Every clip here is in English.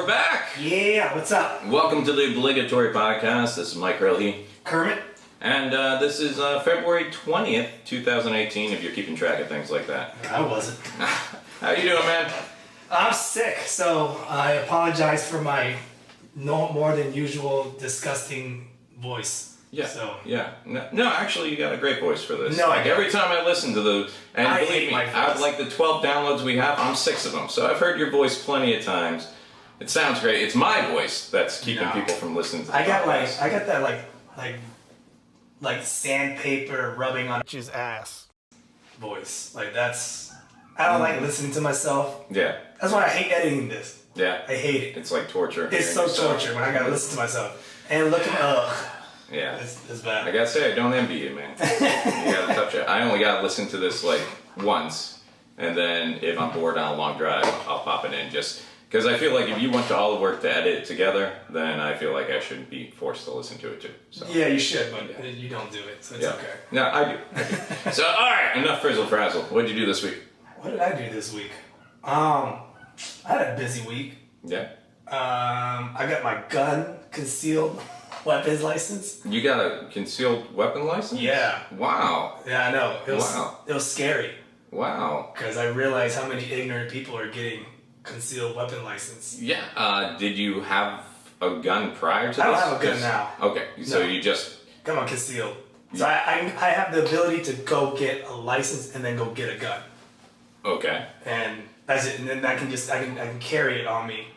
back. Yeah, what's up? Welcome to the Obligatory podcast. This is Myke Herlihy. Kermit. And this is February 20th, 2018, if you're keeping track of things like that. I wasn't. How you doing, man? I'm sick, so I apologize for my no more than usual disgusting voice. Yeah. So. Yeah. No, actually, you got a great voice for this. No, like every time I listen to the, and I believe hate me, my voice. I've like the 12 downloads we have. I'm 6 of them, so I've heard your voice plenty of times. It sounds great. It's my voice that's keeping people from listening to the podcast. I got that like sandpaper rubbing on his ass voice. Like that's I don't like listening to myself. Yeah. That's why I hate editing this. Yeah. I hate it. It's like torture. It's so torture when I gotta listen to myself and looking Yeah. It's bad. I gotta say, I don't envy you, man. You gotta touch it. I only gotta listen to this like once, and then if I'm bored on a long drive, I'll pop it in just because I feel like if you went to all the work to edit it together, then I feel like I shouldn't be forced to listen to it too. So. Yeah, you should, but you don't do it, so it's okay. No, I do. So, all right, enough frizzle frazzle. What'd you do this week? What did I do this week? I had a busy week. Yeah. I got my gun concealed weapons license. You got a concealed weapon license? Yeah. Wow. Yeah, I know. It was scary. Wow. Because I realized how many ignorant people are getting concealed weapon license. Yeah. Did you have a gun prior to this? I don't have a gun now. Okay. So No. you just... Come on, concealed. So I have the ability to go get a license and then go get a gun. Okay. And that's it. And then I can carry it on me.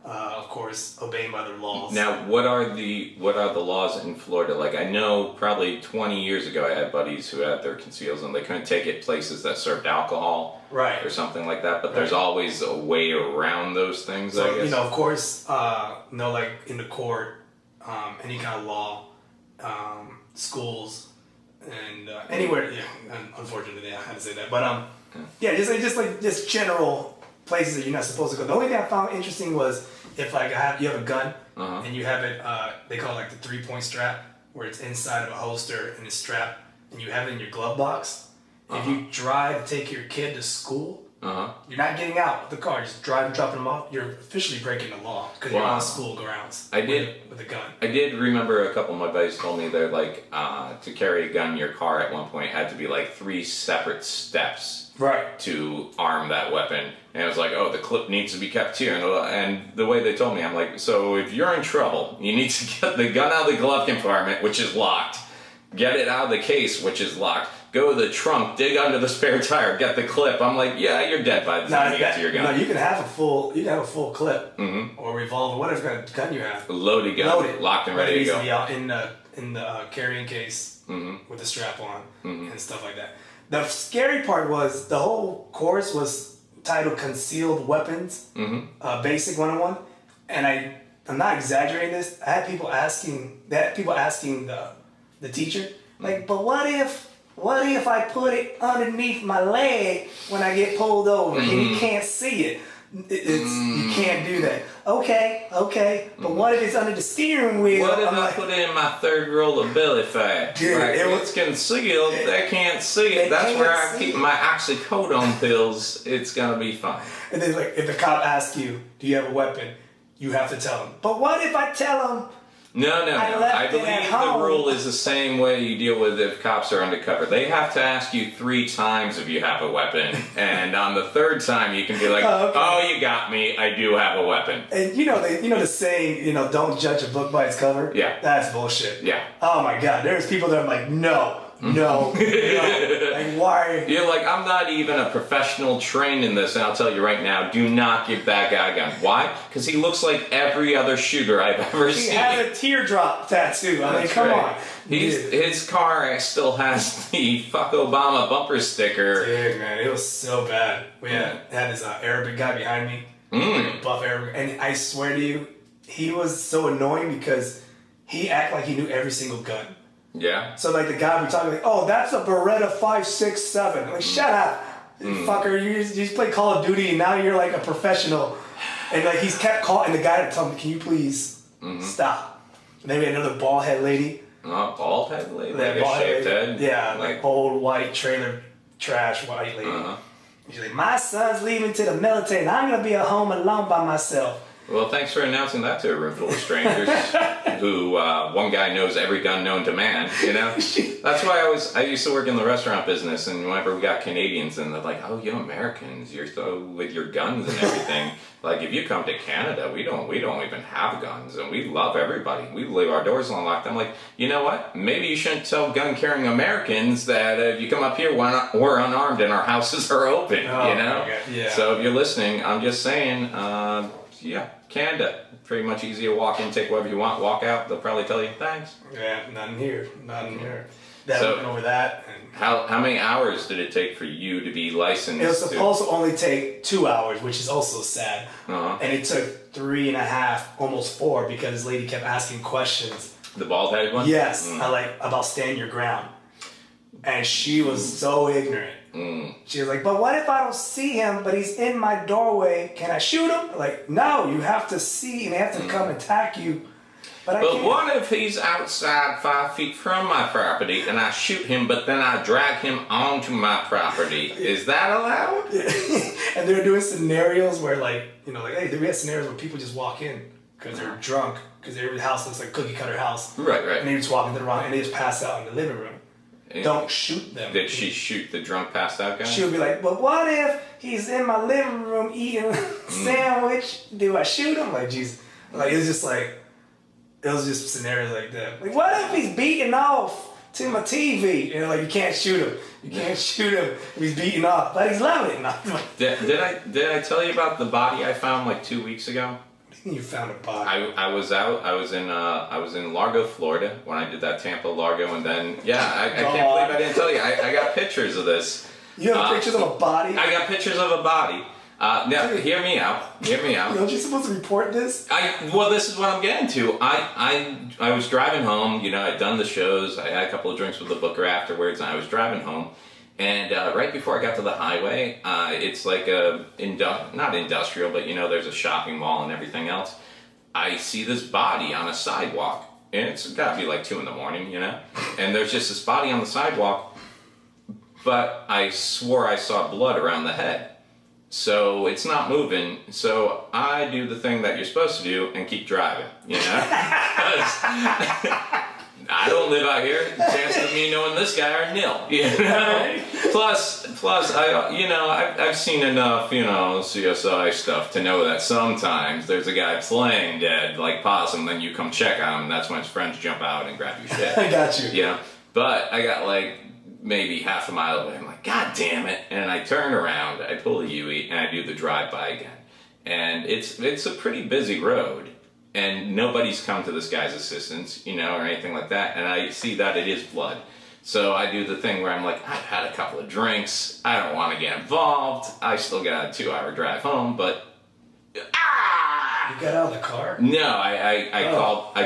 Of course, obeying by the laws. Now, what are the laws in Florida? Like, I know probably 20 years ago I had buddies who had their conceals and they couldn't take it places that served alcohol, right, or something like that. But there's always a way around those things. So, I guess. of course, like in the court, any kind of law, schools, and anywhere. Yeah, unfortunately, I had to say that. But just general places that you're not supposed to go. The only thing I found interesting was if you have a gun and you have it, they call it like the 3-point strap, where it's inside of a holster and it's strapped, and you have it in your glove box. If you drive to take your kid to school, you're not getting out with the car. Just driving, dropping them off. You're officially breaking the law because you're on school grounds. With a gun. I did remember a couple of my buddies told me they're like to carry a gun in your car at one point had to be like 3 separate steps. Right. To arm that weapon. And it was like, oh, the clip needs to be kept here. And the way they told me, I'm like, so if you're in trouble, you need to get the gun out of the glove compartment, which is locked. Get it out of the case, which is locked. Go to the trunk, dig under the spare tire, get the clip. I'm like, yeah, you're dead by the time you get to your gun. No, you can have a full clip or revolver, whatever kind of gun you have. Loaded gun, locked and ready to go. Out in the carrying case with the strap on and stuff like that. The scary part was the whole course was titled Concealed Weapons, Basic 101, and I'm not exaggerating this. I had people asking the teacher, like, but what if I put it underneath my leg when I get pulled over and you can't see it? You can't do that. Okay, but what if it's under the steering wheel? What if I put it in my 3rd roll of belly fat? Dude, it's concealed, they can't see it. That's where I keep my oxycodone pills. It's gonna be fine. And then, like, if the cop asks you, do you have a weapon? You have to tell him. But what if I tell him? No. I believe the rule is the same way you deal with if cops are undercover. They have to ask you 3 times if you have a weapon, and on the 3rd time you can be like, "Oh, you got me. I do have a weapon." And the saying, don't judge a book by its cover. Yeah, that's bullshit. Yeah. Oh my God, there's people that are like, no. Like, why? You're like, I'm not even a professional trained in this, and I'll tell you right now, do not give that guy a gun. Why? Because he looks like every other shooter I've ever seen. He has a tearddrop tattoo. I mean, come on. His car still has the "Fuck Obama" bumper sticker. Dude, man, it was so bad. We had this Arabic guy behind me, like a buff Arabic, and I swear to you, he was so annoying because he acted like he knew every single gun. Yeah. So like the guy we talking like, oh, that's a Beretta 5.67. Like, shut up, fucker. You just play Call of Duty and now you're like a professional. And like he's kept calling, and the guy told me, can you please stop? And then we had another bald head lady. Bald head lady? Like a shaved head? Yeah, like old white trailer trash white lady. She's like, my son's leaving to the military and I'm gonna be at home alone by myself. Well, thanks for announcing that to a room full of strangers. Who one guy knows every gun known to man. You know, that's why I used to work in the restaurant business, and whenever we got Canadians, and they're like, "Oh, you Americans, you're so with your guns and everything." Like, if you come to Canada, we don't even have guns, and we love everybody. We leave our doors unlocked. I'm like, you know what? Maybe you shouldn't tell gun-carrying Americans that if you come up here, we're unarmed and our houses are open. Oh, you know. okay. Yeah. So if you're listening, I'm just saying, yeah, Canada. Pretty much easy to walk in, take whatever you want, walk out. They'll probably tell you thanks. Yeah, nothing here. So, went over that. And how many hours did it take for you to be licensed? it was supposed to only take 2 hours, which is also sad. Uh-huh. And it took 3.5, almost 4, because this lady kept asking questions. The bald-headed one? Yes, about stand your ground. And she was so ignorant. She was like, but what if I don't see him, but he's in my doorway? Can I shoot him? Like, no, you have to see, and they have to come attack you. But what if he's outside 5 feet from my property, and I shoot him, but then I drag him onto my property? Is that allowed? And they're doing scenarios where, hey, we had scenarios where people just walk in because they're drunk, because every house looks like a cookie-cutter house. Right. And they just walk into the wrong, and they just pass out in the living room. Don't shoot them. Did she shoot the drunk passed out guy? She would be like, but what if he's in my living room eating a sandwich? Do I shoot him? Like, Jesus. Like, it was just scenarios like that. Like, what if he's beating off to my TV? You know, like, you can't shoot him. You can't shoot him if he's beating off. But he's loving it. Did I tell you about the body I found like 2 weeks ago? You found a body. I was in Largo, Florida when I did that Tampa Largo, and then I can't believe I didn't tell you. I got pictures of this. You have pictures of a body? I got pictures of a body. Now, hear me out. Aren't you supposed to report this? Well, this is what I'm getting to. I was driving home. You know, I'd done the shows. I had a couple of drinks with the booker afterwards, and I was driving home. And right before I got to the highway, it's like not industrial, but there's a shopping mall and everything else. I see this body on a sidewalk, and it's got to be like 2 a.m, and there's just this body on the sidewalk, but I swore I saw blood around the head. So it's not moving, so I do the thing that you're supposed to do and keep driving, I don't live out here. The chances of me knowing this guy are nil. Plus, I've seen enough, CSI stuff to know that sometimes there's a guy playing dead, like possum, then you come check on him, and that's when his friends jump out and grab your shit. I got you. But I got maybe half a mile away. I'm like, God damn it! And I turn around, I pull a Yui, and I do the drive-by again. And it's a pretty busy road. And nobody's come to this guy's assistance, or anything like that. And I see that it is blood. So I do the thing where I'm like, I've had a couple of drinks. I don't want to get involved. I still got a 2-hour drive home, but... You got out of the car? No, I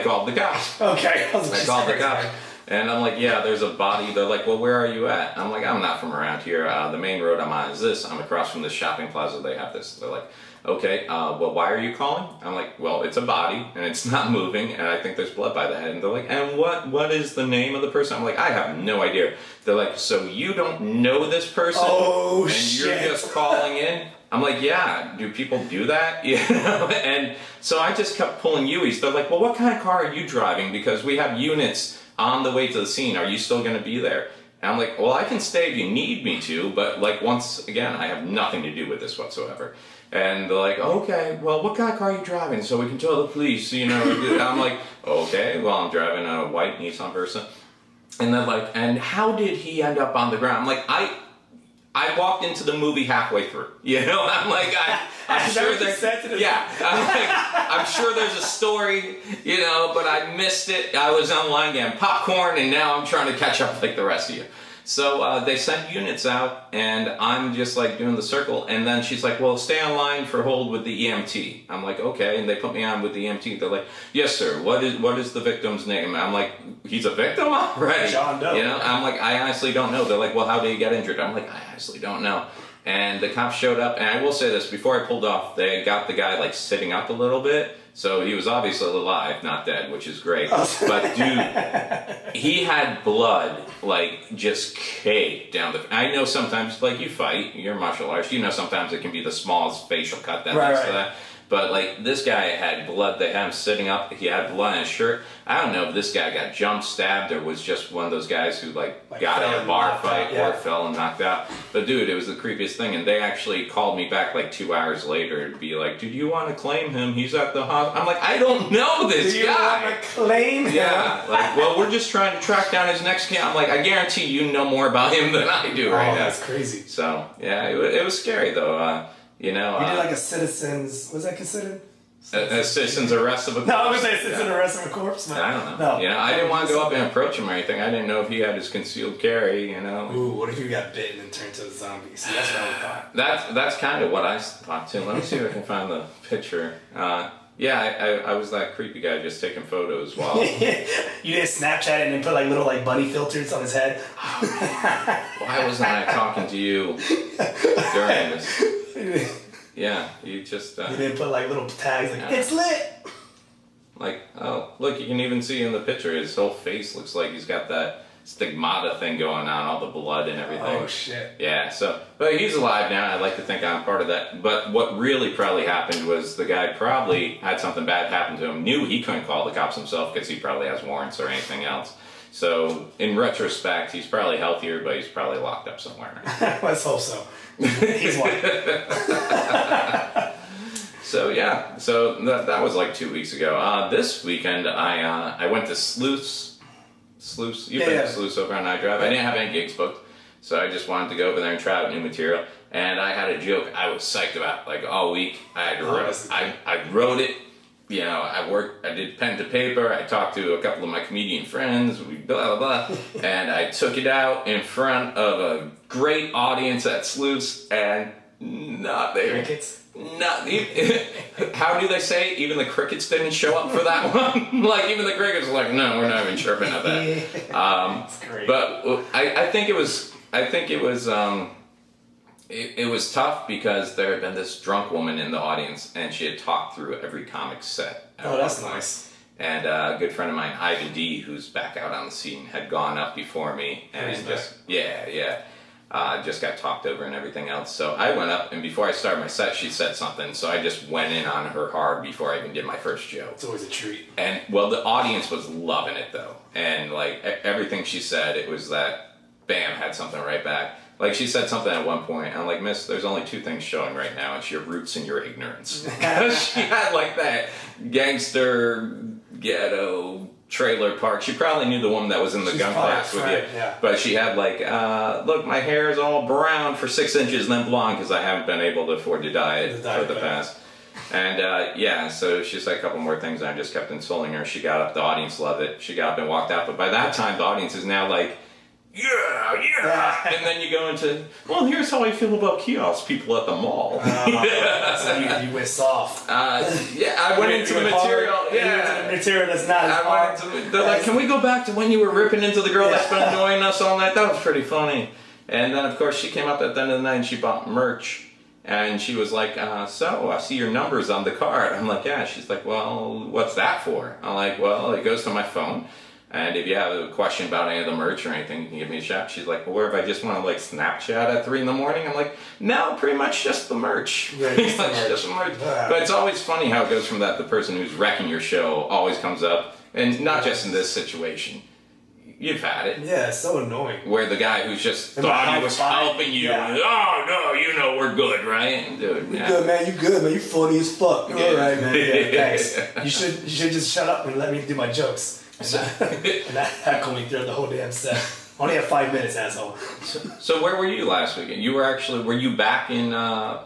called the cops. Okay. I called the cops. And I'm like, yeah, there's a body. They're like, well, where are you at? I'm like, I'm not from around here. The main road I'm on is this. I'm across from this shopping plaza. They have this. They're like, okay, well, why are you calling? I'm like, well, it's a body, and it's not moving, and I think there's blood by the head. And they're like, and what is the name of the person? I'm like, I have no idea. They're like, so you don't know this person? Oh, and shit. You're just calling in? I'm like, yeah, do people do that? And so I just kept pulling Uis. They're like, well, what kind of car are you driving? Because we have units on the way to the scene. Are you still going to be there? And I'm like, well, I can stay if you need me to, but once again, I have nothing to do with this whatsoever. And they're like, okay, well, what kind of car are you driving so we can tell the police, I'm like, okay, well, I'm driving a white Nissan Versa. And they're like, and how did he end up on the ground? I'm like, I walked into the movie halfway through, I'm like, I'm sure there's, I'm sure there's a story, but I missed it. I was online getting popcorn, and now I'm trying to catch up like the rest of you. So they sent units out, and I'm just doing the circle, and then she's like, well, stay online for hold with the EMT. I'm like, okay, and they put me on with the EMT. They're like, yes, sir, what is the victim's name? I'm like, he's a victim already? John Doe. I'm like, I honestly don't know. They're like, well, how did he get injured? I'm like, I honestly don't know. And the cops showed up, and I will say this, before I pulled off, they got the guy sitting up a little bit, So he was obviously alive, not dead, which is great. But dude, he had blood like just caked down the. I know sometimes, like you fight, you're martial arts. You know sometimes it can be the smallest facial cut that leads to that. But like this guy had blood. They had him sitting up. He had blood on his shirt. I don't know if this guy got jumped, stabbed, or was just one of those guys who like got in a bar fight or fell and knocked out. But dude, it was the creepiest thing. And they actually called me back like 2 hours later to be like, "Did you want to claim him? He's at the hospital." I'm like, I don't know this guy. Do you want to claim him? Yeah. Like, well, we're just trying to track down his next kid. I'm like, I guarantee you know more about him than I do right now. That's crazy. So yeah, it was scary though. You know, we did like a citizen's. Was that considered? A citizen's arrest of a corpse. No, I was saying citizen's arrest of a corpse. But I don't know. No, I didn't want to go up and approach him or anything. I didn't know if he had his concealed carry. You know. Ooh, what if you got bitten and turned to a zombie? See, that's what I thought. That's kind of what I thought too. Let me see if I can find the picture. Yeah, I was that creepy guy just taking photos while. You didn't Snapchat it and then put like little like bunny filters on his head. Why wasn't I talking to you during this? Yeah, you just. You didn't put like little tags like it's lit. Like, oh, look, you can even see in the picture his whole face looks like he's got that stigmata thing going on, all the blood and everything. Oh shit. Yeah, so, but he's alive now. I'd like to think I'm part of that. But what really probably happened was the guy probably had something bad happen to him, knew he couldn't call the cops himself because he probably has warrants or anything else. So, in retrospect, he's probably healthier, but he's probably locked up somewhere. Let's hope so. He's white. So yeah, so that was like 2 weeks ago. This weekend I went to Sluice. You've been to Sluice over on iDrive. I didn't have any gigs booked, so I just wanted to go over there and try out new material. And I had a joke I was psyched about like all week. I wrote it. You know, I did pen to paper. I talked to a couple of my comedian friends. We blah blah blah, and I took it out in front of a great audience at Sluice, and not there. Crickets. Not how do they say? Even the crickets didn't show up for that one. Like even the crickets were like, no, we're not even chirping at that. That's great. But I think it was. It was tough because there had been this drunk woman in the audience, and she had talked through every comic set. Oh, that's nice. And a good friend of mine, Ivan D, who's back out on the scene, had gone up before me, and just got talked over and everything else. So I went up, and before I started my set, she said something, so I just went in on her hard before I even did my first joke. It's always a treat. And well, the audience was loving it though, and like everything she said, it was that bam, had something right back. Like, she said something at one point, I'm like, miss, there's only two things showing right now. It's your roots and your ignorance. She had, like, that gangster, ghetto, trailer park. She probably knew the woman that was in the gun class with you. Yeah. But she had, like, look, my hair is all brown for 6 inches and then blonde because I haven't been able to afford to dye it for the past. And, so she said a couple more things, and I just kept insulting her. She got up. The audience loved it. She got up and walked out. But by that time, the audience is now, like, yeah. And then you go into, well, here's how I feel about kiosk people at the mall. So you went soft. I went into the material. Into the material that's not as hard. They're like, can we go back to when you were ripping into the girl that's been annoying us all night? That was pretty funny. And then, of course, she came up at the end of the night and she bought merch. And she was like, so, I see your number's on the card. I'm like, yeah. She's like, well, what's that for? I'm like, well, it goes to my phone. And if you have a question about any of the merch or anything, you can give me a shout. She's like, well, or if I just want to like Snapchat at 3 a.m. I'm like, no, pretty much just the merch. Just the merch. But it's always funny how it goes from that. The person who's wrecking your show always comes up, and not just in this situation. You've had it. Yeah, it's so annoying. Where the guy who's just thought he was helping you, oh no, you know we're good, right? Dude, you good, man. You good, man. You funny as fuck. All right, man. Yeah, thanks. You should just shut up and let me do my jokes. And that heckle me throughout the whole damn set. Only have 5 minutes, asshole. So where were you last weekend? Were you back in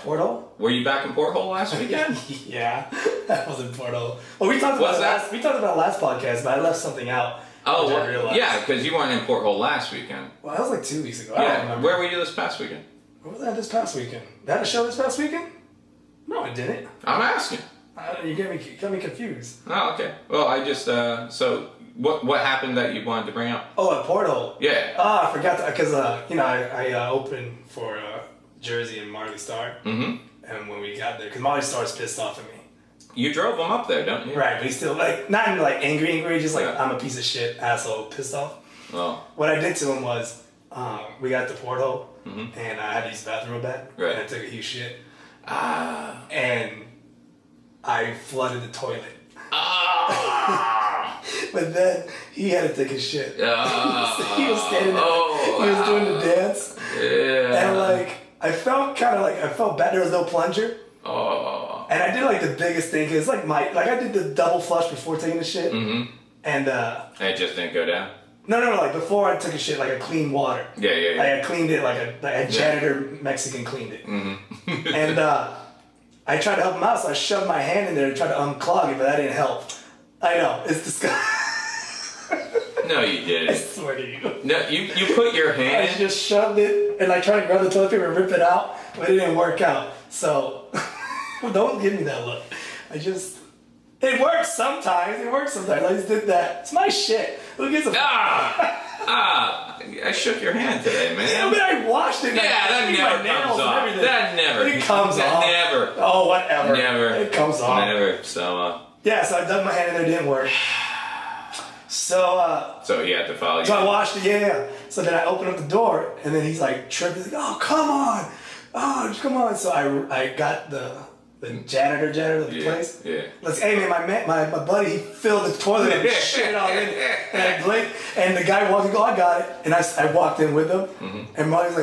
Porthole? Were you back in Porthole last weekend? Yeah, I was in Porthole. Well, we talked about last podcast, but I left something out. Oh, well, yeah, because you weren't in Porthole last weekend. Well, that was like 2 weeks ago. Yeah. I don't remember. Where were you this past weekend? Where was I this past weekend? Did I have a show this past weekend? No, I didn't. I'm asking. You got me confused. Oh, okay. Well, I just so. What happened that you wanted to bring up? Oh, at Porthole. Yeah. I forgot because I opened for Jersey and Marley Star. Mm-hmm. And when we got there, because Marley Star's pissed off at me. You drove him up there, don't you? Right, but he's still like not angry, just like I'm a piece of shit, asshole, pissed off. Well, what I did to him was we got the porthole and I had to use the bathroom real bad. Right. And I took a huge shit. And I flooded the toilet. But then he had to take his shit. He was standing there. He was doing the dance. Yeah. And like I felt bad. There was no plunger. And I did like the biggest thing because I did the double flush before taking the shit. And it just didn't go down. No, like before I took a shit, like a clean water. Yeah. Like I cleaned it like a janitor Mexican cleaned it. And I tried to help him out, so I shoved my hand in there to try to unclog it, but that didn't help. I know, it's disgusting. No, you didn't. I swear to you. No, you put your hand. I just shoved it and I tried to grab the toilet paper and rip it out, but it didn't work out. So don't give me that look. It works sometimes. I just did that. It's my shit. Who gives a fuck? I shook your hand today, man. Yeah, but I washed it. Yeah, that never comes off. That never. It comes off. Never. Oh, whatever. Never. It comes off. Never. So, yeah, so I dug my hand in there, it didn't work. So you had to follow you. So I washed it, yeah. So then I opened up the door, and then he's like tripping, like, oh, come on. Oh, come on. So I got the janitor of the place. Yeah. Like, hey man, my buddy, he filled the toilet and shit all in it. And I blinked, and the guy walked in, I got it. And I walked in with him, and Marty's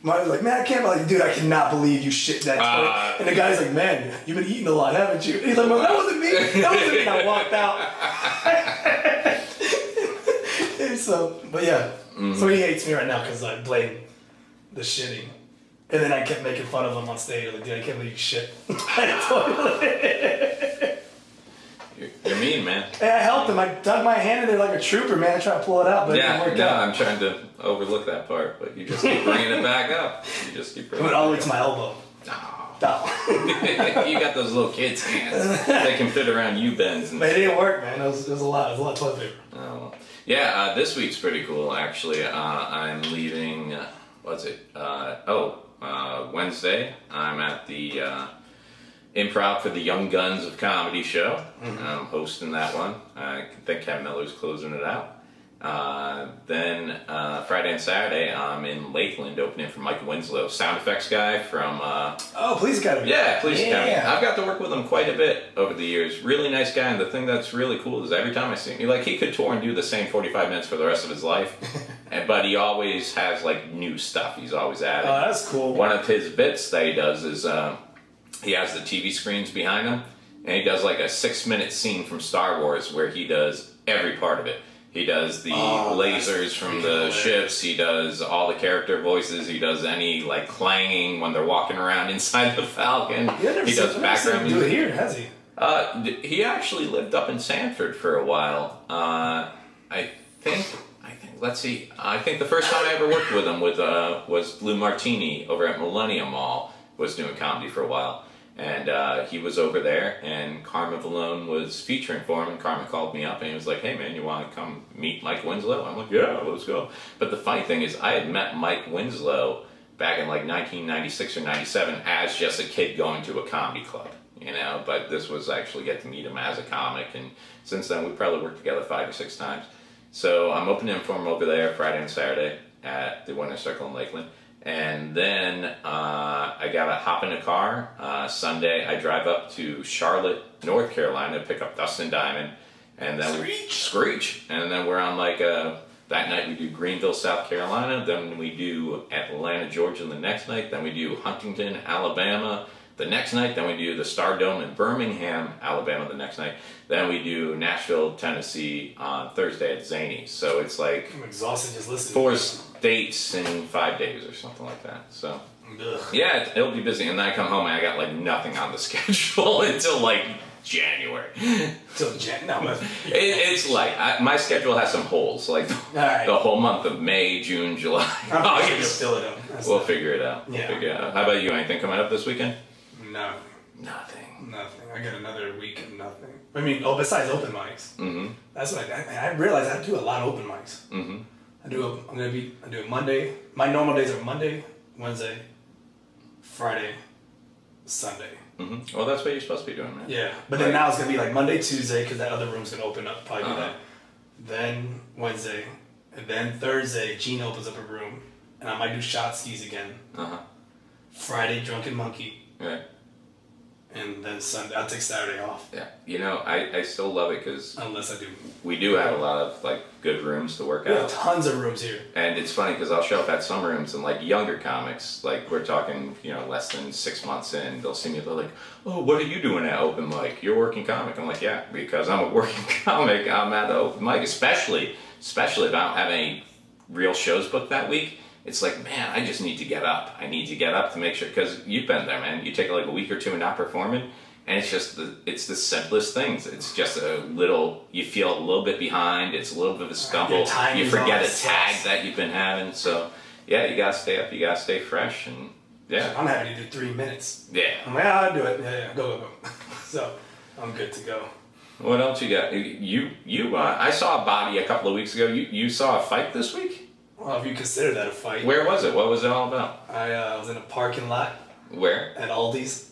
like, man, I can't believe, dude, I cannot believe you shit that toilet. And the guy's like, man, you've been eating a lot, haven't you? And he's like, well, that wasn't me. And I walked out. So, but yeah. So he hates me right now because I blame the shitting. And then I kept making fun of him on stage. Like, dude, I can't believe you shit. You're mean, man. And I helped him. I dug my hand in there like a trooper, man. I tried to pull it out, but it didn't work out. I'm trying to overlook that part, but you just keep bringing it back up. It went all the way to my elbow. No. You got those little kids' hands. They can fit around U-bends. But it didn't work, man. It was a lot. It was a lot of toilet paper. Oh. Yeah, this week's pretty cool, actually. I'm leaving, Wednesday. I'm at the Improv for the Young Guns of Comedy show. I'm hosting that one. I think Kevin Miller's closing it out. Then Friday and Saturday, I'm in Lakeland opening for Mike Winslow, sound effects guy from... Police Academy. Yeah, Police Academy. I've got to work with him quite a bit over the years. Really nice guy, and the thing that's really cool is every time I see him, he could tour and do the same 45 minutes for the rest of his life, but he always has, new stuff. He's always adding. Oh, that's cool. One of his bits that he does is he has the TV screens behind him, and he does, a 6-minute scene from Star Wars where he does every part of it. He does the lasers from the ships. He does all the character voices. He does any clanging when they're walking around inside the Falcon. He does background music. Do it here, has he? He actually lived up in Sanford for a while. I think. Let's see. I think the first time I ever worked with him was Blue Martini over at Millennium Mall. Was doing comedy for a while. And he was over there, and Carmen Valone was featuring for him, and Carmen called me up, and he was like, hey, man, you want to come meet Mike Winslow? I'm like, yeah, let's go. But the funny thing is, I had met Mike Winslow back in, 1996 or 97 as just a kid going to a comedy club, But this was actually get to meet him as a comic, and since then, we probably worked together 5 or 6 times. So I'm opening for him over there Friday and Saturday at the Winter Circle in Lakeland. And then I got to hop in a car. Sunday, I drive up to Charlotte, North Carolina, to pick up Dustin Diamond. And then Screech. And then we're on that night we do Greenville, South Carolina. Then we do Atlanta, Georgia the next night. Then we do Huntington, Alabama the next night. Then we do the Star Dome in Birmingham, Alabama the next night. Then we do Nashville, Tennessee on Thursday at Zany's. So it's I'm exhausted just listening. 4 dates in 5 days or something like that. So yeah, it'll be busy. And then I come home and I got nothing on the schedule until January. No, it's my schedule has some holes. The whole month of May, June, July, August. We'll figure it out. Yeah. How about you? Anything coming up this weekend? No. Nothing. I got another week of nothing. I mean, besides open mics. Mm-hmm. That's what I realized I do a lot of open mics. Mm-hmm. I do a Monday. My normal days are Monday, Wednesday, Friday, Sunday. Mm-hmm. Well, that's what you're supposed to be doing, man. Yeah, but then now it's gonna be like Monday, Tuesday, because that other room's gonna open up. Probably do that. Then Wednesday, and then Thursday, Gene opens up a room, and I might do shot skis again. Friday, Drunken Monkey. Right. And then Sunday, I'll take Saturday off. Yeah, you know, I still love it because unless I do, we do have a lot of like good rooms to work out. We have tons of rooms here, and it's funny because I'll show up at some rooms and like younger comics, like we're talking, you know, less than 6 months in, they'll see me, they're like, "Oh, what are you doing at open mic? You're a working comic." I'm like, "Yeah, because I'm a working comic. I'm at the open mic, especially if I don't have any real shows booked that week." It's like, man, I just need to get up. I need to get up to make sure, because you've been there, man. You take like a week or two and not performing, and it's just it's the simplest things. It's just a little, you feel a little bit behind. It's a little bit of a stumble. You forget a tag that you've been having. So, yeah, you gotta stay up. You gotta stay fresh, and yeah. I'm happy to do 3 minutes. Yeah. I'm like, I'll do it. Yeah, go. So, I'm good to go. What else you got? I saw a body a couple of weeks ago. You saw a fight this week? Well, if you consider that a fight. Where was it? What was it all about? I was in a parking lot. Where? At Aldi's.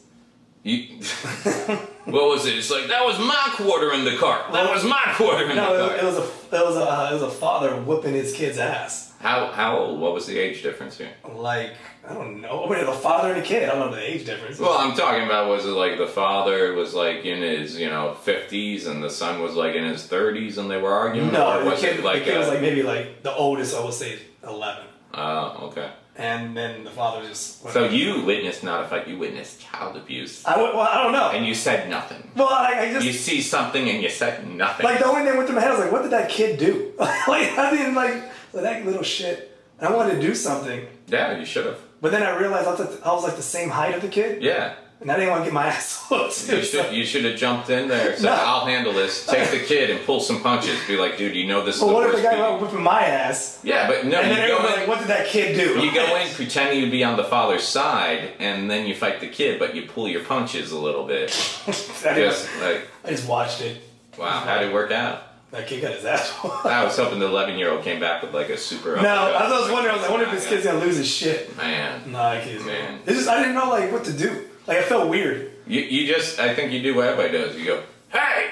What was it? It's like, that was my quarter in the cart. That was my quarter in the cart. It was a father whipping his kid's ass. How old? What was the age difference here? Like, I don't know. I mean, a father and a kid. I don't know the age difference. Well, I'm talking about, was it like the father was like in his 50s and the son was like in his 30s and they were arguing? No, the kid was like maybe like the oldest, I would say 11. Oh, okay. And then the father just... So you witnessed not a fight, you witnessed child abuse. I don't know. And you said nothing. Well, I just... You see something and you said nothing. Like, the only thing that went through my head was like, what did that kid do? Like, I didn't like that little shit. And I wanted to do something. Yeah, you should have. But then I realized I was like the same height of the kid. Yeah. And I didn't want to get my ass whooped. You should have jumped in there. Said, I'll handle this. Take the kid and pull some punches. Be like, dude, you know this is the what worst. if the guy went whipping my ass? Yeah, but no. And then everyone was like, what did that kid do? You go in pretending to be on the father's side, and then you fight the kid, but you pull your punches a little bit. I just watched it. Wow, how did it work out? That kid got his ass whooped. I was hoping the 11-year-old came back with like a super. No, I was wondering. I wonder if this kid's gonna lose his shit. Man. No, I can't. Man. It's just I didn't know like what to do. Like I felt weird. You just, I think you do what everybody does. You go, hey,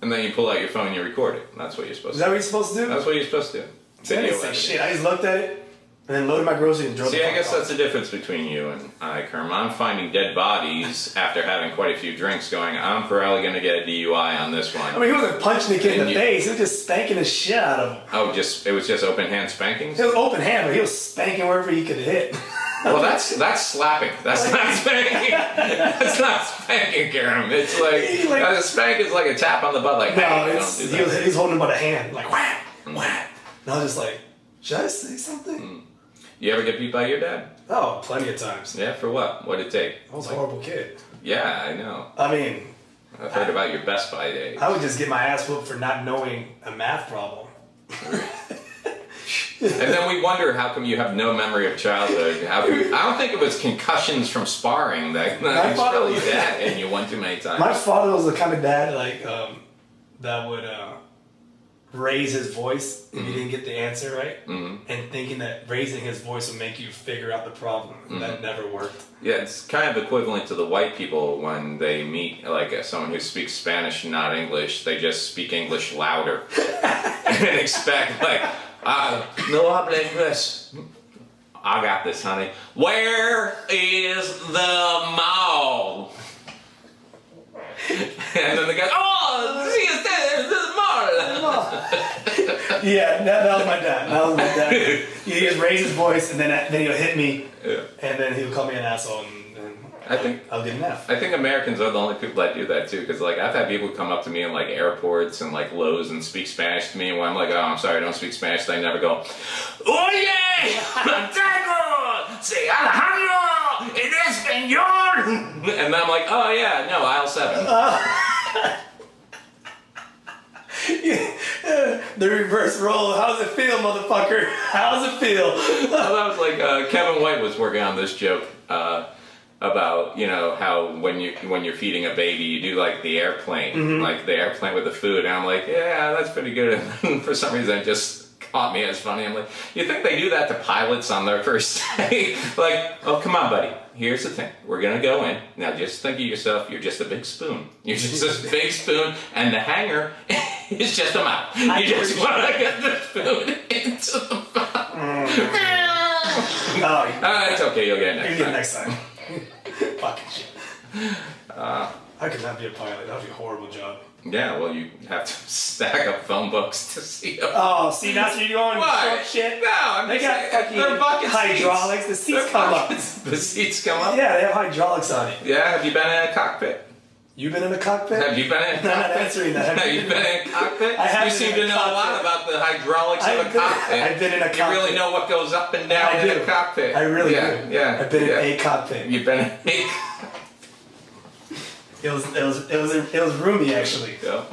and then you pull out your phone and you record it. That's what you're supposed to do. Is that what you're supposed to do? That's what you're supposed to do. See, I didn't say shit. I just looked at it and then loaded my groceries and drove. See, I guess that's the difference between you and I, Kerm. I'm finding dead bodies after having quite a few drinks going, I'm probably going to get a DUI on this one. I mean, he wasn't punching the kid in the face. He was just spanking the shit out of him. Oh, it was just open hand spankings? It was open hand, but he was spanking wherever he could hit. Well, that's slapping. That's not spanking. That's not spanking, Kerm. It's like a spank is like a tap on the butt. Like, no, hey, he was holding him by the hand, like wham, wham. And I was just like, should I say something? You ever get beat by your dad? Oh, plenty of times. Yeah, for what? What did it take? I was a horrible kid. Yeah, I know. I mean, I've heard about your Best Buy days. I would just get my ass whooped for not knowing a math problem. And then we wonder how come you have no memory of childhood. I don't think it was concussions from sparring that it's probably that, and you won too many times. My father was the kind of dad that would raise his voice if you didn't get the answer right, and thinking that raising his voice would make you figure out the problem. That never worked. Yeah, it's kind of equivalent to the white people when they meet like someone who speaks Spanish and not English. They just speak English louder and expect like, no habla inglés. I got this, honey. Where is the mall? And then the guy, sí, there's the mall. Yeah, that was my dad. He just raised his voice, and then he'll hit me, and then he'll call me an asshole, and I'll get an F. I think Americans are the only people that do that too, because like I've had people come up to me in like airports and like Lowe's and speak Spanish to me, and when I'm like, oh, I'm sorry, I don't speak Spanish, they never go, oye, Santiago, say Alejandro, en español, and then I'm like, oh yeah, no, aisle 7. The reverse role. How's it feel, motherfucker? How's it feel? Well, that was like Kevin White was working on this joke about how when you're feeding a baby you do like the airplane, like the airplane with the food, and I'm like, yeah, that's pretty good. And for some reason it just caught me as funny. I'm like, you think they do that to pilots on their first day? Like, oh come on, buddy. here's the thing. We're going to go in. Now just think of yourself. You're just a big spoon. You're just a big spoon, and the hanger is just a mouth. You just want to get the spoon into the mouth. It's okay. You'll get it next time. You'll get it next time. Fucking shit. I could not be a pilot. That would be a horrible job. Yeah, well, you have to stack up phone books to see them. Oh, see, that's what you're doing? What? Short shit? No, I'm they just got saying, they're bucket hydraulics. seats. The seats come up. The seats come up? Yeah, they have hydraulics on it. Yeah, have you been in a cockpit? You been in a cockpit? Have you been in a cockpit? I'm not answering that. Have you been in a cockpit? I haven't You seem been to in a know a lot cockpit. about the hydraulics of a cockpit. I've been in a cockpit. You really know what goes up and down I in do. a cockpit. I really do. Yeah. I've been in a cockpit. You've been in a It was roomy actually. Yeah.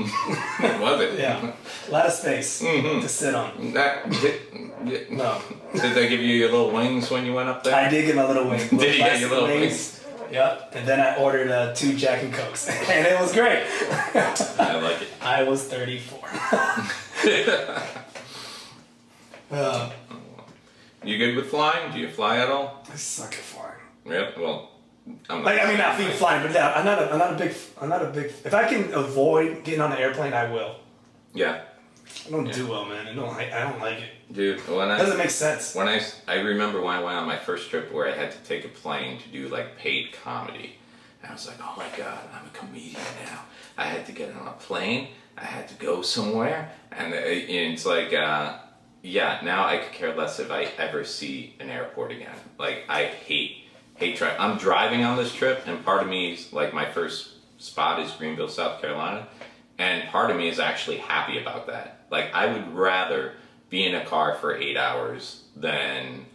Was it? Yeah. A lot of space to sit on. No. Did they give you your little wings when you went up there? I did get my little wings. Did you get your little wings? Yep. And then I ordered 2 Jack and Cokes. And it was great. I like it. I was 34. You good with flying? Do you fly at all? I suck at flying. Yeah. Well, I'm not. Like, I mean, not being flying, but yeah, I'm not a big. If I can avoid getting on an airplane, I will. Yeah. I don't do well, man. I don't like it. Dude, It doesn't make sense. When I remember when I went on my first trip where I had to take a plane to do like paid comedy. And I was like, oh my God, I'm a comedian now. I had to get on a plane. I had to go somewhere. And it's like, yeah, now I could care less if I ever see an airport again. Like, I hate driving. I'm driving on this trip, and part of me is, like, my first spot is Greenville, South Carolina. And part of me is actually happy about that. Like, I would rather be in a car for 8 hours than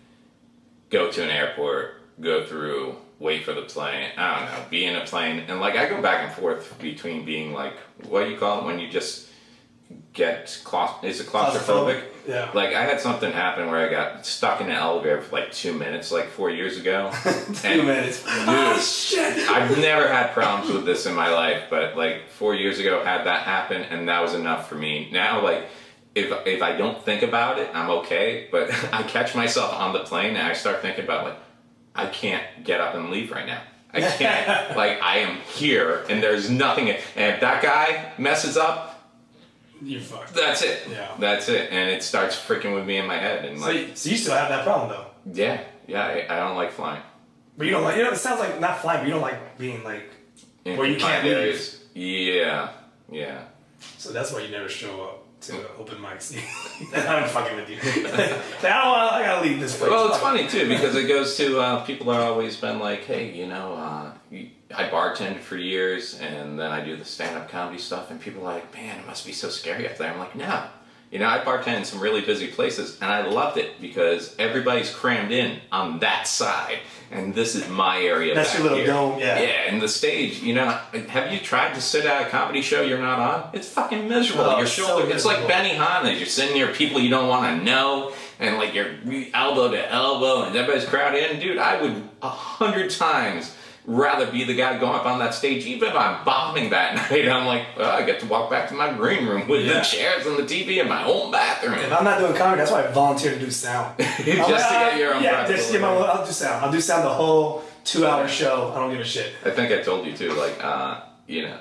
go to an airport, go through, wait for the plane, I don't know, be in a plane. And like, I go back and forth between being like, what do you call it when you just get, is it claustrophobic? Yeah. Like, I had something happen where I got stuck in an elevator for like 2 minutes, like 4 years ago. 2 minutes. Dude, oh, shit. I've never had problems with this in my life, but like 4 years ago had that happen, and that was enough for me. Now, like, if I don't think about it, I'm okay, but I catch myself on the plane and I start thinking about, like, I can't get up and leave right now. I can't. Like, I am here, and there's nothing. And if that guy messes up, you're fucked. that's it. Yeah. That's it. And it starts freaking with me in my head. And like, so you still have that problem, though? Yeah. I don't like flying. But you don't like, it sounds like not flying, but you don't like being like, where you can't leave. Yeah. So that's why you never show up to open mics. I'm fucking with you. I gotta leave this place. Well, it's funny too because it goes to people are always been like, hey, you know, I bartended for years and then I do the stand-up comedy stuff, and people are like, man, it must be so scary up there. I'm like, no. You know, I bartended in some really busy places, and I loved it because everybody's crammed in on that side, and this is my area. That's your little dome, yeah. Yeah, and the stage. You know, have you tried to sit at a comedy show you're not on? It's fucking miserable. Oh, Your it's shoulder. so It's like miserable. Benihana. You're sitting near people you don't want to know, and like you're elbow to elbow, and everybody's crowded in. Dude, I would 100 times rather be the guy going up on that stage, even if I'm bombing that night. I'm like, well, I get to walk back to my green room with the chairs and the TV in my own bathroom. If I'm not doing comedy, that's why I volunteer to do sound. Just to get your own practice. I'll do sound. I'll do sound the whole 2-hour show. I don't give a shit. I think I told you too, like, you know,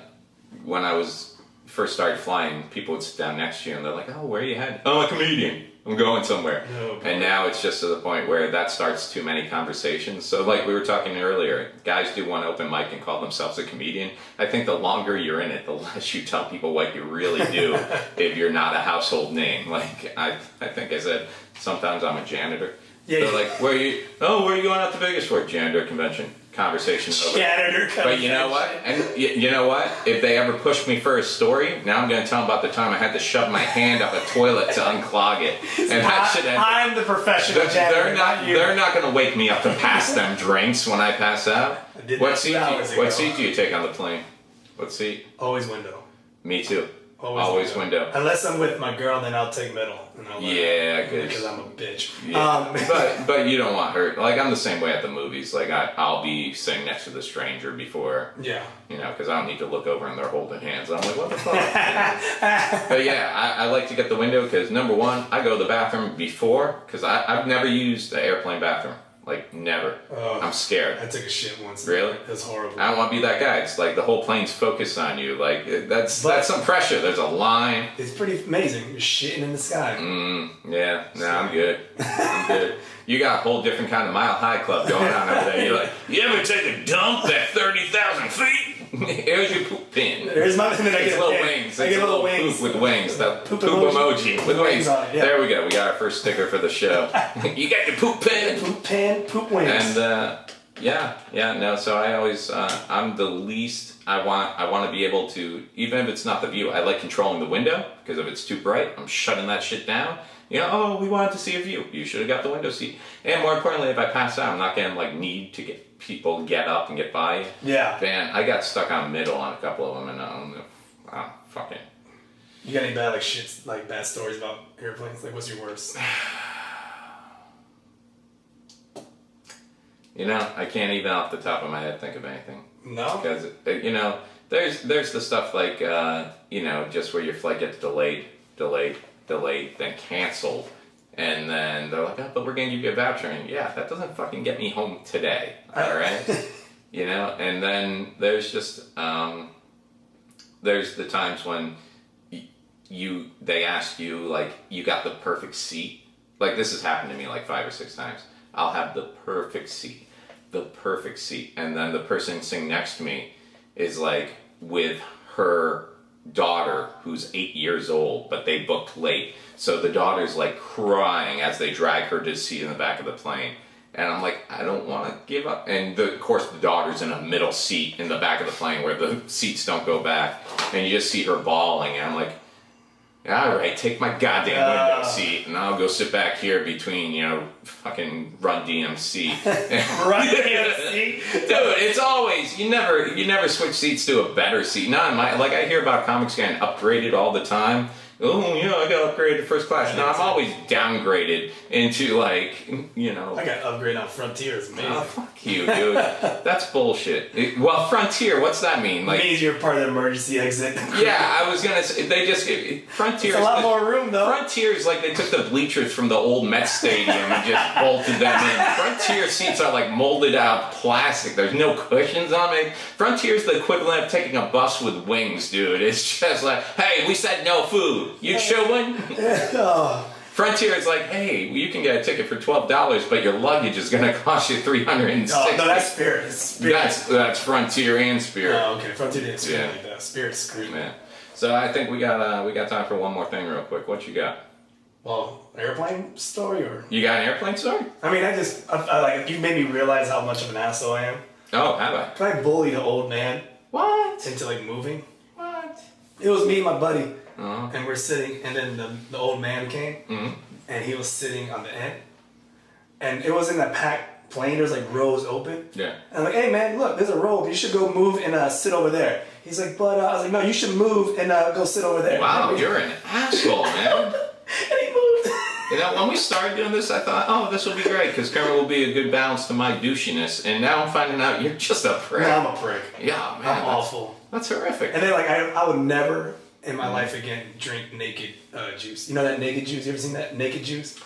when I was first started flying, people would sit down next to you and they're like, oh, where are you headed? Oh, I'm a comedian. I'm going somewhere. Oh, and now it's just to the point where that starts too many conversations. So like we were talking earlier, guys do one open mic and call themselves a comedian. I think the longer you're in it, the less you tell people what you really do if you're not a household name. Like I think I said, sometimes I'm a janitor. Yeah. They're like, where are you going out to Vegas for? Janitor convention. Conversation over. Janitor convention. But you know what? And you know what? If they ever push me for a story, now I'm going to tell them about the time I had to shove my hand up a toilet to unclog it. And that should end. I'm the professional janitor. They're not going to wake me up to pass them drinks when I pass out. What seat do you take on the plane? What seat? Always window. Me too. Always window. Unless I'm with my girl, then I'll take middle. And I'll because I'm a bitch. Yeah. But you don't want her. Like I'm the same way at the movies. Like I'll be sitting next to the stranger before. Yeah. You know, because I don't need to look over and they're holding hands. I'm like, what the fuck? But yeah, I like to get the window because number one, I go to the bathroom before because I've never used the airplane bathroom. Like, never. I'm scared. I took a shit once. Really? It was horrible. I don't want to be that guy. It's like the whole plane's focused on you. Like, that's some pressure. There's a line. It's pretty amazing. You're shitting in the sky. Yeah. No, I'm good. I'm good. You got a whole different kind of Mile High Club going on over there. You're like, you ever take a dump at 30,000 feet? Here's your poop pin. There's my pin. It's little wings. I It's get a little wings. poop with wings. The Poop emoji with wings. on it, yeah. There we go. We got our first sticker for the show. You got your poop pin. Poop pan, poop wings. And no. So I always, I'm the least. I want to be able to, even if it's not the view. I like controlling the window because if it's too bright, I'm shutting that shit down. You know, oh, we wanted to see a view. You should have got the window seat. And more importantly, if I pass out, I'm not gonna like need to get people to get up and get by. Yeah. Man, I got stuck on middle on a couple of them, and I don't know. Fucking. You got any bad bad stories about airplanes? Like, what's your worst? You know, I can't even off the top of my head think of anything. No. Because you know, there's the stuff like you know, just where your flight gets delayed, then canceled, and then they're like, oh, but we're gonna give you a voucher, and yeah, that doesn't fucking get me home today, all right? You know, and then there's just there's the times when they ask you like you got the perfect seat. Like this has happened to me like 5 or 6 times. I'll have the perfect seat, and then the person sitting next to me is like with her daughter who's 8 years old, but they booked late. So the daughter's like crying as they drag her to a seat in the back of the plane. And I'm like, I don't want to give up. And of course the daughter's in a middle seat in the back of the plane where the seats don't go back. And you just see her bawling. And I'm like, all right, take my goddamn window seat, and I'll go sit back here between, you know, fucking Run DMC. Run DMC? Dude, it's always, you never switch seats to a better seat. Not in my, like I hear about comics getting upgraded all the time. Oh, yeah, I got upgraded to first class. No, I'm always downgraded into like, you know. I got upgraded on Frontier. It's amazing. Oh, fuck you, dude. That's bullshit. Well, Frontier, what's that mean? Like, it means you're part of the emergency exit. Yeah, I was gonna say, they just, Frontier. It's a lot more room, though. Frontier's like they took the bleachers from the old Mets stadium and just bolted them in. Frontier seats are like molded out plastic. There's no cushions on it. Frontier's the equivalent of taking a bus with wings, dude. It's just like, hey, we said no food. You chewing? Frontier is like, hey, you can get a ticket for $12, but your luggage is going to cost you $360. No, that's Spirit. That's Frontier and Spirit. Oh, okay. Frontier didn't screw like that. Spirit's screwed. Yeah. So I think we got time for one more thing real quick. What you got? Well, airplane story or? You got an airplane story? I mean, I like, you made me realize how much of an asshole I am. Oh, have I? Can I bully the old man? What? Into like moving? What? It was me and my buddy. Uh-huh. And we're sitting, and then the old man came, Mm-hmm. and he was sitting on the end. And it was in that packed plane, there's like rows open. Yeah. And I'm like, hey man, look, there's a row, you should go move and sit over there. He's like, but I was like, no, you should move and go sit over there. Wow, you're an asshole, man. And he moved. You know, when we started doing this, I thought, oh, this will be great, because Kermit will be a good balance to my douchiness. And now I'm finding out you're just a prick. No, I'm a prick. Yeah, man. I'm awful. That's horrific. And then like, I would never in my life again drink naked juice. You know that naked juice? You ever seen that naked juice?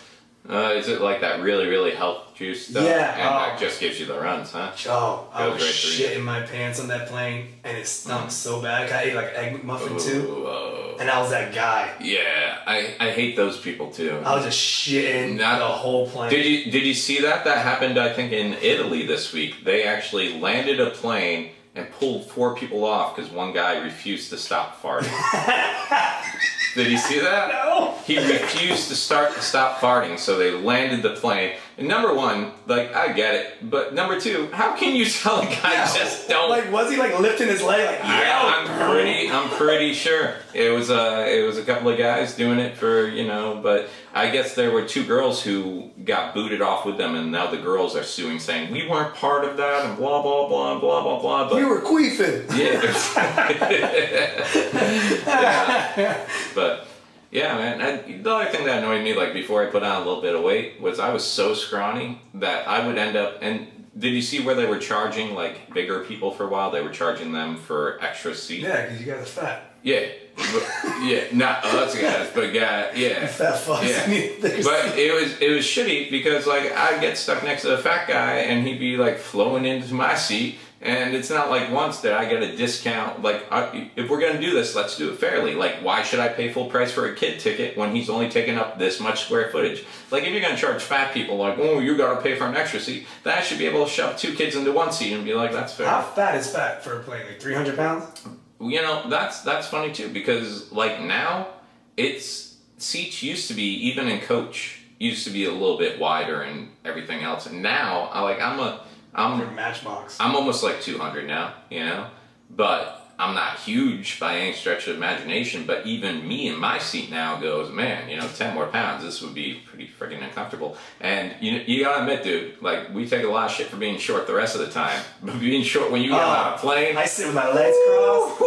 Is it like that really, really health juice stuff? Yeah. And that just gives you the runs, huh? Oh, I was Goes right through you. shitting my pants on that plane, and it stunk so bad. I ate like egg McMuffin too, Oh. and I was that guy. Yeah, I hate those people too. I was just shitting the whole plane. Did you see that? That happened, I think, in Italy this week. They actually landed a plane and pulled 4 people off because one guy refused to stop farting. Did you see that? No. He refused to stop farting, so they landed the plane. And number one, like, I get it, but number two, how can you tell a guy just don't? Like, was he like lifting his leg? Like, yeah, I'm pretty sure it was a couple of guys doing it for, you know, but I guess there were 2 girls who got booted off with them, and now the girls are suing, saying we weren't part of that, and blah blah blah blah blah blah. But you were queefing. Yeah. But yeah, man. The other thing that annoyed me, like before I put on a little bit of weight, was I was so scrawny that I would end up. And did you see where they were charging like bigger people for a while? They were charging them for extra seat. Yeah, because you guys are fat. Not us guys, but yeah. Fat fucks. Yeah. But it was shitty because like I'd get stuck next to the fat guy and he'd be like flowing into my seat, and it's not like once that I get a discount. Like if we're gonna do this, let's do it fairly. Like why should I pay full price for a kid ticket when he's only taking up this much square footage? Like if you're gonna charge fat people like, oh, you gotta pay for an extra seat, then I should be able to shove 2 kids into 1 seat and be like, that's fair. How fat is fat for a plane? Like 300 pounds? You know, that's funny too, because like now seats used to be, even in coach, used to be a little bit wider and everything else, and now I'm Matchbox. I'm almost like 200 now, you know, but I'm not huge by any stretch of imagination. But even me in my seat now goes, man, 10 more pounds, this would be pretty freaking uncomfortable. And you gotta admit, dude, like we take a lot of shit for being short the rest of the time, but being short when you get on a plane, I sit with my legs crossed.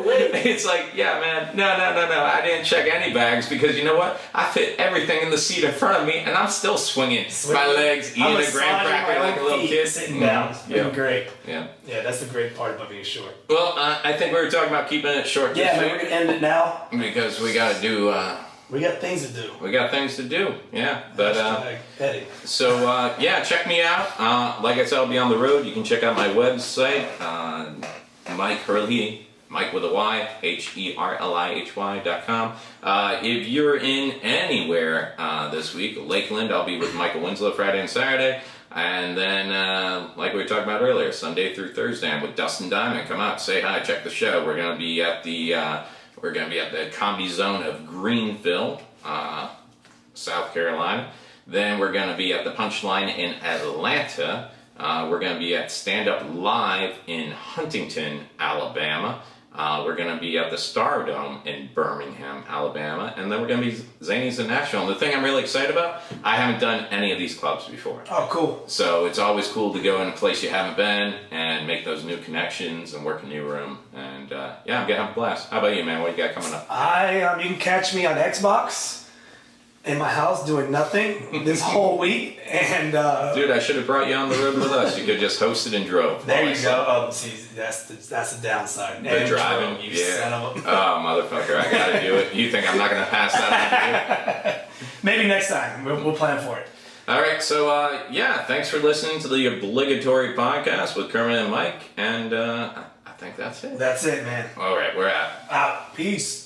it's like, yeah, man, no, I didn't check any bags because you know what? I fit everything in the seat in front of me, and I'm still swinging my legs, eating a graham cracker like a little kid, sitting down. It's great. Yeah, that's the great part about being short. Well, I think we were talking about keeping it short this week. We're gonna end it now because we got to do. We got things to do. We got things to do. Yeah, but Eddie. So check me out. Like I said, I'll be on the road. You can check out my website, Myke Herlihy. Myke with a Y, HERLIHY.com. If you're in anywhere this week, Lakeland, I'll be with Michael Winslow Friday and Saturday. And then, like we talked about earlier, Sunday through Thursday, I'm with Dustin Diamond. Come out, say hi, check the show. We're gonna be at the Comedy Zone of Greenville, South Carolina. Then we're gonna be at the Punchline in Atlanta. We're gonna be at Stand Up Live in Huntington, Alabama. We're going to be at the Stardome in Birmingham, Alabama, and then we're going to be Zanies in Nashville. And the thing I'm really excited about, I haven't done any of these clubs before. Oh, cool. So it's always cool to go in a place you haven't been and make those new connections and work a new room. And I'm going to have a blast. How about you, man? What you got coming up? You can catch me on Xbox in my house doing nothing this whole week. And dude, I should have brought you on the road with us. You could just host it and drove. There you go. Oh, see, that's the downside. The driving, you son of a... Oh, motherfucker, I gotta do it. You think I'm not gonna pass that on you? Maybe next time. We'll plan for it. All right, so thanks for listening to the Obligatory podcast with Kermit and Myke, and I think that's it. That's it, man. All right, we're out. Out. Peace.